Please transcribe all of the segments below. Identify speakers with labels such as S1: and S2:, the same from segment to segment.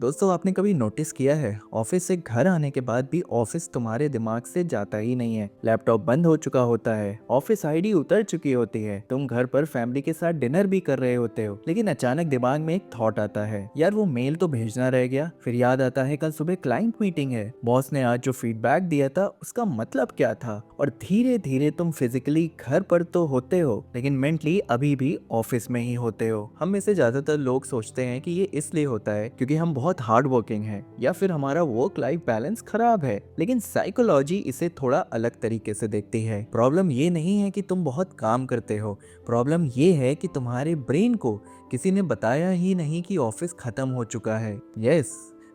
S1: दोस्तों, आपने कभी नोटिस किया है ऑफिस से घर आने के बाद भी ऑफिस तुम्हारे दिमाग से जाता ही नहीं है। लैपटॉप बंद हो चुका होता है, ऑफिस आईडी उतर चुकी होती है, तुम घर पर फैमिली के साथ डिनर भी कर रहे होते हो, लेकिन अचानक दिमाग में एक थॉट आता है, यार वो मेल तो भेजना रह गया। फिर याद आता है कल सुबह क्लाइंट मीटिंग है, बॉस ने आज जो फीडबैक दिया था उसका मतलब क्या था। और धीरे धीरे तुम फिजिकली घर पर तो होते हो लेकिन मेंटली अभी भी ऑफिस में ही होते हो। हम में से ज्यादातर लोग सोचते हैं कि ये इसलिए होता है क्योंकि हम बहुत हार्ड वर्किंग हैं या फिर हमारा वर्क लाइफ बैलेंस खराब है, लेकिन साइकोलॉजी इसे थोड़ा अलग तरीके से देखती है। प्रॉब्लम ये नहीं है कि तुम बहुत काम करते हो, प्रॉब्लम ये है कि तुम्हारे ब्रेन को किसी ने बताया ही नहीं कि ऑफिस खत्म हो चुका है। यस,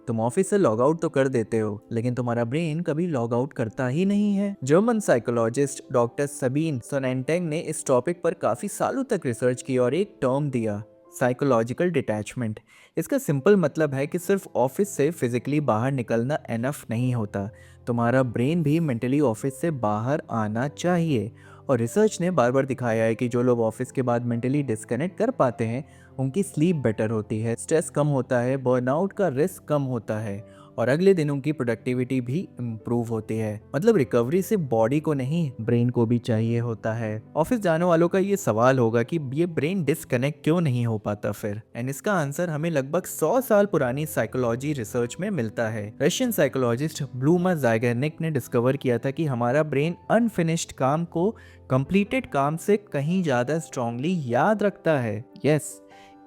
S1: तुम ऑफिस से लॉग आउट तो कर देते हो लेकिन तुम्हारा ब्रेन कभी लॉग आउट करता ही नहीं है। जर्मन साइकोलॉजिस्ट डॉक्टर सबीन सोनेंटेंग ने इस टॉपिक पर काफी सालों तक रिसर्च की और एक टर्म दिया, साइकोलॉजिकल डिटैचमेंट। इसका सिंपल मतलब है कि सिर्फ ऑफिस से फिजिकली बाहर निकलना एनफ नहीं होता, तुम्हारा ब्रेन भी मेंटली ऑफिस से बाहर आना चाहिए। और रिसर्च ने बार बार दिखाया है कि जो लोग ऑफिस के बाद मेंटली डिस्कनेक्ट कर पाते हैं उनकी स्लीप बेटर होती है, स्ट्रेस कम होता है, बर्नआउट का रिस्क कम होता है और अगले दिन उनकी प्रोडक्टिविटी भी इम्प्रूव होती है। मतलब रिकवरी सिर्फ बॉडी को नहीं, ब्रेन को भी चाहिए होता है। ऑफिस जाने वालों का ये सवाल होगा कि ये ब्रेन डिस्कनेक्ट क्यों नहीं हो पाता फिर, एंड इसका आंसर हमें लगभग 100 साल पुरानी साइकोलॉजी रिसर्च में मिलता है। रशियन साइकोलॉजिस्ट ब्लूमा ज़ाइगर्निक ने डिस्कवर किया था कि हमारा ब्रेन अनफिनिश्ड काम को कंप्लीटेड काम से कहीं ज्यादा स्ट्रांगली याद रखता है। यस,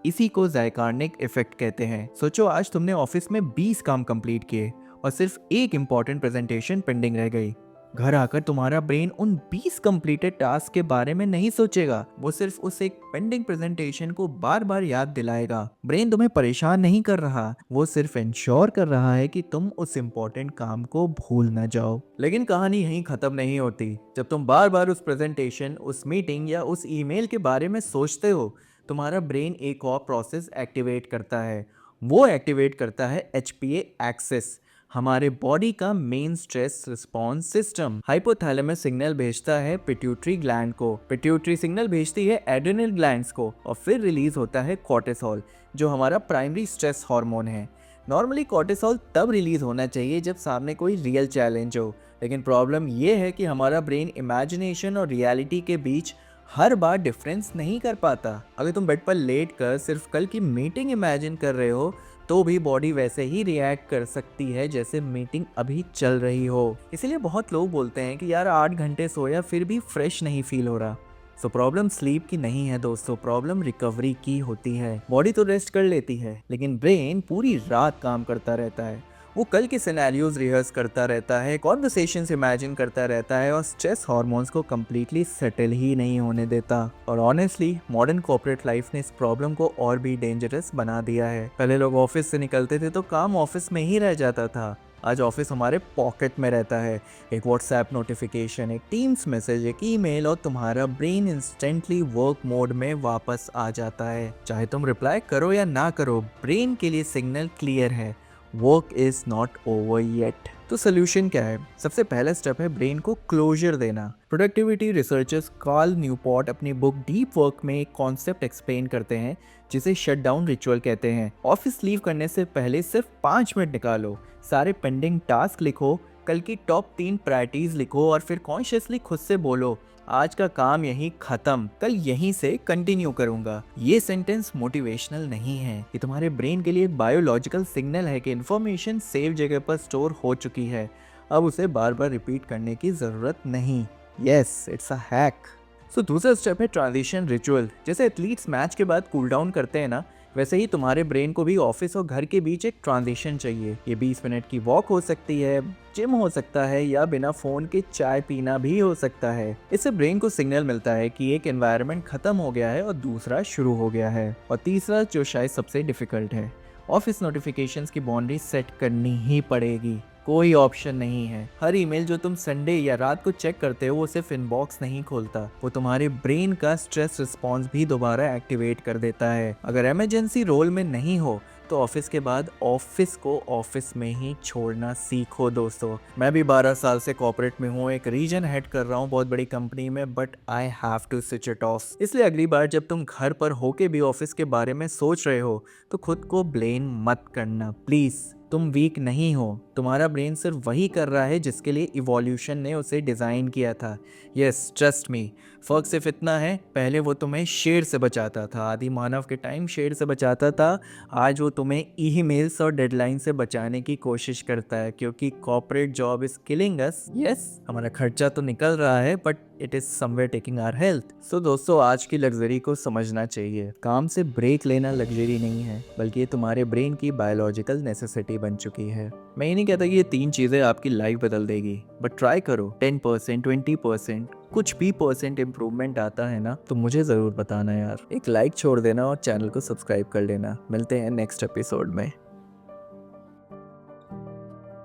S1: इसी को ज़ाइगार्निक इफेक्ट कहते हैं। सोचो, आज तुमने ऑफिस में 20 काम कंप्लीट किए और सिर्फ एक इंपॉर्टेंट प्रेजेंटेशन पेंडिंग रह गई। घर आकर तुम्हारा ब्रेन उन 20 कंप्लीटेड टास्क के बारे में नहीं सोचेगा, वो सिर्फ उस एक पेंडिंग प्रेजेंटेशन को बार बार याद दिलाएगा। ब्रेन तुम्हें परेशान नहीं कर रहा, वो सिर्फ इंश्योर कर रहा है कि तुम उस इम्पोर्टेंट काम को भूल न जाओ। लेकिन कहानी यहीं खत्म नहीं होती। जब तुम बार बार उस प्रेजेंटेशन, उस मीटिंग या उस ईमेल के बारे में सोचते हो, तुम्हारा ब्रेन एक और प्रोसेस एक्टिवेट करता है। वो एक्टिवेट करता है HPA एक्सेस, हमारे बॉडी का main stress response system. Hypothalamus signal भेजता है पिट्यूटरी ग्लैंड को, पिट्यूटरी सिग्नल भेजती है एड्रिनल ग्लैंड्स को और फिर रिलीज होता है कॉर्टिसोल, जो हमारा प्राइमरी स्ट्रेस हार्मोन है। नॉर्मली कॉर्टिसोल तब रिलीज होना चाहिए जब सामने कोई रियल चैलेंज हो, लेकिन प्रॉब्लम ये है कि हमारा ब्रेन इमेजिनेशन और रियलिटी के बीच हर बार डिफरेंस नहीं कर पाता। अगर तुम बेड पर लेट कर सिर्फ कल की मीटिंग इमेजिन कर रहे हो तो भी बॉडी वैसे ही रिएक्ट कर सकती है जैसे मीटिंग अभी चल रही हो। इसीलिए बहुत लोग बोलते हैं कि यार 8 घंटे सोया फिर भी फ्रेश नहीं फील हो रहा। सो प्रॉब्लम स्लीप की नहीं है दोस्तों, प्रॉब्लम रिकवरी की होती है। बॉडी तो रेस्ट कर लेती है लेकिन ब्रेन पूरी रात काम करता रहता है। वो कल के सिनेरियोज रिहर्स करता रहता है, कॉन्वर्सेशंस इमेजिन करता रहता है और स्ट्रेस हार्मोन्स को कम्प्लीटली सेटल ही नहीं होने देता। और ऑनेस्टली मॉडर्न कॉर्पोरेट लाइफ ने इस प्रॉब्लम को और भी डेंजरस बना दिया है। पहले लोग ऑफिस से निकलते थे तो काम ऑफिस में ही रह जाता था, आज ऑफिस हमारे पॉकेट में रहता है। एक व्हाट्सएप नोटिफिकेशन, एक टीम्स मैसेज, एक ईमेल और तुम्हारा ब्रेन इंस्टेंटली वर्क मोड में वापस आ जाता है। चाहे तुम रिप्लाई करो या ना करो, ब्रेन के लिए सिग्नल क्लियर है, work is not over yet. तो सोल्यूशन क्या है? सबसे पहला स्टेप है ब्रेन को क्लोजर देना। प्रोडक्टिविटी रिसर्चर्स कार्ल न्यूपोर्ट अपनी बुक डीप वर्क में एक कॉन्सेप्ट एक्सप्लेन करते हैं जिसे शट डाउन रिचुअल कहते हैं। ऑफिस लीव करने से पहले सिर्फ 5 मिनट निकालो, सारे पेंडिंग टास्क लिखो, कल की टॉप 3 प्रायोरिटीज लिखो और फिर कॉन्शियसली खुद से बोलो, आज का काम यहीं खत्म, कल यहीं से कंटिन्यू करूंगा। ये सेंटेंस मोटिवेशनल नहीं है, ये तुम्हारे ब्रेन के लिए एक बायोलॉजिकल सिग्नल है कि इन्फॉर्मेशन सेफ जगह पर स्टोर हो चुकी है, अब उसे बार बार रिपीट करने की जरूरत नहीं। Yes, it's a hack. So दूसरा स्टेप है ट्रांजिशन रिचुअल। जैसे एथलीट्स मैच के बाद कूल डाउन करते हैं ना, वैसे ही तुम्हारे ब्रेन को भी ऑफिस और घर के बीच एक ट्रांजिशन चाहिए। ये 20 मिनट की वॉक हो सकती है, जिम हो सकता है या बिना फोन के चाय पीना भी हो सकता है। इससे ब्रेन को सिग्नल मिलता है कि एक एनवायरनमेंट खत्म हो गया है और दूसरा शुरू हो गया है। और तीसरा, जो शायद सबसे डिफिकल्ट है, ऑफिस नोटिफिकेशंस की बाउंड्री सेट करनी ही पड़ेगी। कोई ऑप्शन नहीं है। हर ईमेल जो तुम संडे या रात को चेक करते हो वो सिर्फ इनबॉक्स नहीं खोलता, वो तुम्हारे ब्रेन का स्ट्रेस रिस्पॉन्स भी दोबारा एक्टिवेट कर देता है। अगर इमरजेंसी रोल में नहीं हो तो ऑफिस के बाद ऑफिस को ऑफिस में ही छोड़ना सीखो दोस्तों। मैं भी 12 साल से कॉर्पोरेट में हूँ, एक रीजन हेड कर रहा हूँ बहुत बड़ी कंपनी में, but I have to switch it off. इसलिए अगली बार जब तुम घर पर होके भी ऑफिस के बारे में सोच रहे हो तो खुद को ब्लेम मत करना प्लीज। तुम वीक नहीं हो, तुम्हारा ब्रेन सिर्फ वही कर रहा है जिसके लिए इवोल्यूशन ने उसे डिज़ाइन किया था। Yes, trust me. फर्क सिर्फ इतना है, पहले वो तुम्हें शेर से बचाता था, आदि मानव के टाइम शेर से बचाता था। आज वो तुम्हें ईमेल्स और डेडलाइन से बचाने की कोशिश करता है, क्योंकि corporate job is killing us. Yes, हमारा खर्चा तो निकल रहा है but it is somewhere taking our health. So दोस्तों, आज की लग्जरी को समझना चाहिए, काम से ब्रेक लेना लग्जरी नहीं है, बल्कि ये तुम्हारे ब्रेन की बायोलॉजिकल नेसेसिटी बन चुकी है। मैं ये नहीं कहता कि ये 3 चीजें आपकी लाइफ बदल देगी, बट ट्राई करो। 10%, 20%, कुछ भी परसेंट इम्प्रूवमेंट आता है ना तो मुझे ज़रूर बताना यार। एक लाइक छोड़ देना और चैनल को सब्सक्राइब कर लेना। मिलते हैं नेक्स्ट एपिसोड में।